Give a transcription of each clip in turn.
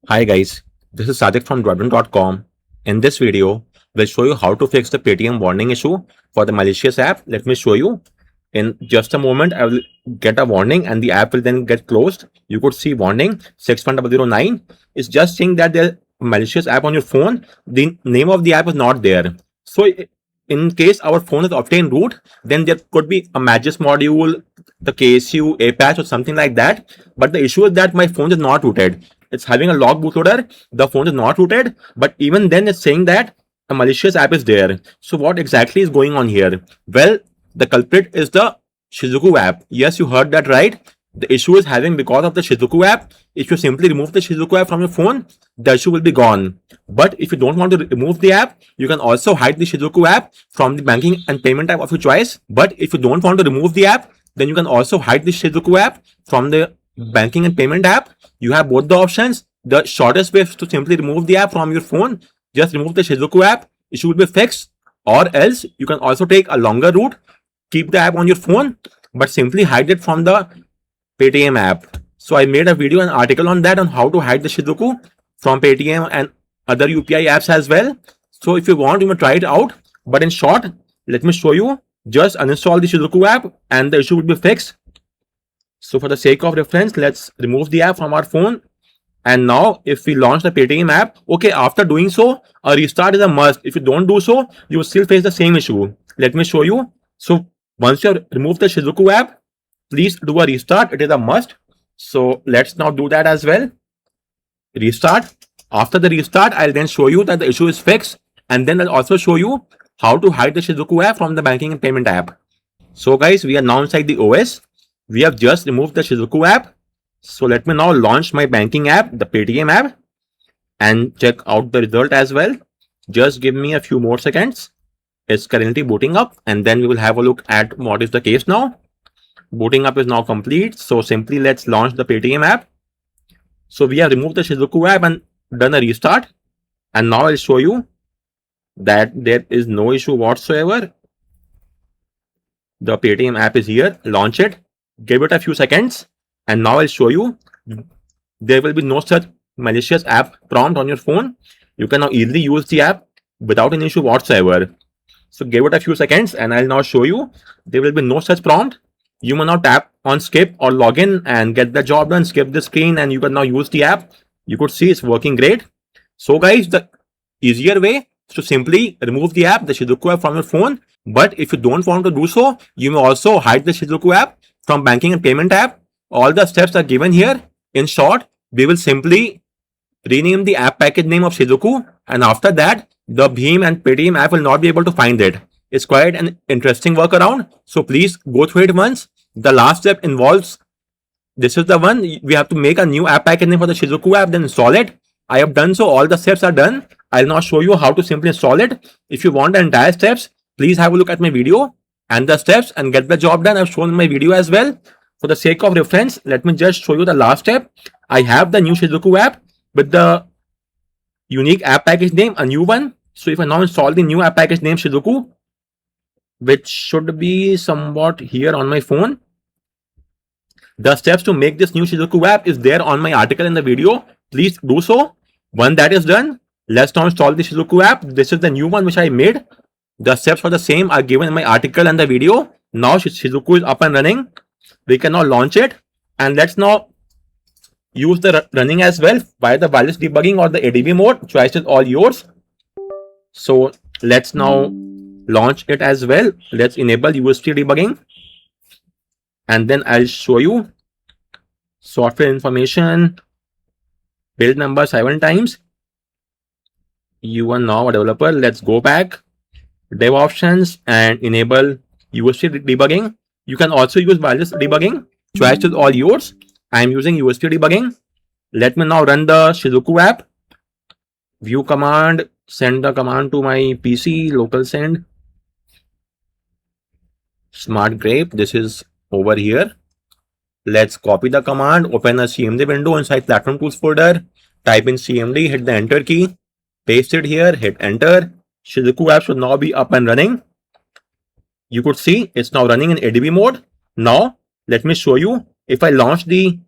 Hi guys, this is Sadik from Drodman.com. In this video, we'll show you how to fix the Paytm warning issue for the malicious app. Let me show you. In just a moment, I will get a warning and the app will then get closed. You could see warning 61009. It's just saying that there's a malicious app on your phone. The name of the app is not there. So in case our phone is obtained root, then there could be a Magis module, the KSU, a patch or something like that. But the issue is that my phone is not rooted. It's having a log bootloader. The phone is not rooted, but even then it's saying that a malicious app is there. So what exactly is going on here? Well, the culprit is the Shizuku app. Yes, you heard that right. The issue is having because of the Shizuku app. If you simply remove the Shizuku app from your phone, the issue will be gone. But if you don't want to remove the app, you can also hide the Shizuku app from the banking and payment app of your choice. But if you don't want to remove the app, then you can also hide the Shizuku app from the banking and payment app. You have both the options. The shortest way is to simply remove the app from your phone. Just remove the Shizuku app. Issue will be fixed. Or else you can also take a longer route. Keep the app on your phone, but simply hide it from the Paytm app. So I made a video and article on that on how to hide the Shizuku from Paytm and other UPI apps as well. So if you want, you may try it out. But in short, let me show you. Just uninstall the Shizuku app and the issue will be fixed. So for the sake of reference, let's remove the app from our phone. And now if we launch the Paytm app, okay, after doing so, a restart is a must. If you don't do so, you will still face the same issue. Let me show you. So once you have removed the Shizuku app, please do a restart. It is a must. So let's now do that as well. Restart. After the restart, I'll then show you that the issue is fixed. And then I'll also show you how to hide the Shizuku app from the banking and payment app. So guys, we are now inside the OS. We have just removed the Shizuku app. So let me now launch my banking app, the Paytm app, and check out the result as well. Just give me a few more seconds. It's currently booting up, and then we will have a look at what is the case now. Booting up is now complete. So simply let's launch the Paytm app. So we have removed the Shizuku app and done a restart. And now I'll show you that there is no issue whatsoever. The Paytm app is here. Launch it. Give it a few seconds. And now I'll show you. There will be no such malicious app prompt on your phone. You can now easily use the app without any issue whatsoever. So give it a few seconds and I'll now show you. There will be no such prompt. You may now tap on skip or login and get the job done. Skip the screen and you can now use the app. You could see it's working great. So guys, the easier way is to simply remove the app, the Shizuku app from your phone. But if you don't want to do so, you may also hide the Shizuku app from banking and payment app. All the steps are given here. In short, we will simply rename the app package name of Shizuku, and after that, the Bheem and Paytm app will not be able to find it. It's quite an interesting workaround. So please go through it once. The last step involves, this is the one, we have to make a new app package name for the Shizuku app, then install it. I have done so. All the steps are done. I'll now show you how to simply install it. If you want the entire steps, please have a look at my video and the steps and get the job done. I've shown in my video as well. For the sake of reference, let me just show you the last step. I have the new Shizuku app with the unique app package name, a new one. So if I now install the new app package name Shizuku, which should be somewhat here on my phone. The steps to make this new Shizuku app is there on my article in the video. Please do so. When that is done, let's now install the Shizuku app. This is the new one which I made. The steps for the same are given in my article and the video. Now Shizuku is up and running. We can now launch it, and let's now use the running as well by the wireless debugging or the ADB mode. Choice is all yours. So let's now launch it as well. Let's enable UST debugging, and then I'll show you software information, build number 7 times. You are now a developer. Let's go back, dev options, and enable UST debugging. You can also use wireless debugging. Choice is all yours. I'm using UST debugging. Let me now run the Shizuku app. View command, send the command to my PC, local send. Smart grape, this is over here. Let's copy the command, open a CMD window inside platform tools folder. Type in CMD, hit the enter key. Paste it here, hit enter. Shizuku app should now be up and running. You could see it's now running in ADB mode. Now, let me show you. If I launch the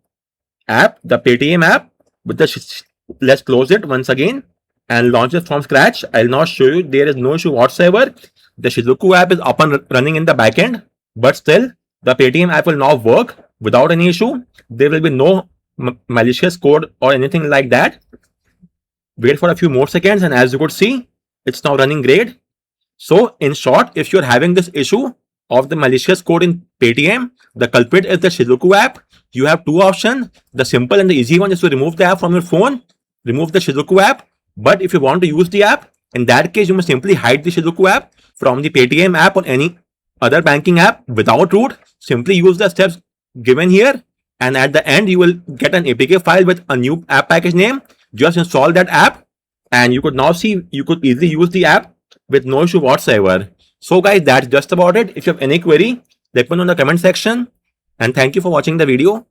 app, the Paytm app, with the let's close it once again and launch it from scratch. I'll now show you there is no issue whatsoever. The Shizuku app is up and running in the backend, but still the Paytm app will now work without any issue. There will be no malicious code or anything like that. Wait for a few more seconds, and as you could see, it's now running great. So in short, if you're having this issue of the malicious code in Paytm, the culprit is the Shizuku app. You have two options. The simple and the easy one is to remove the app from your phone, remove the Shizuku app. But if you want to use the app, in that case, you must simply hide the Shizuku app from the Paytm app or any other banking app without root. Simply use the steps given here, and at the end, you will get an APK file with a new app package name. Just install that app, and you could now see you could easily use the app with no issue whatsoever. So guys, that's just about it. If you have any query, let me know in the comment section, and thank you for watching the video.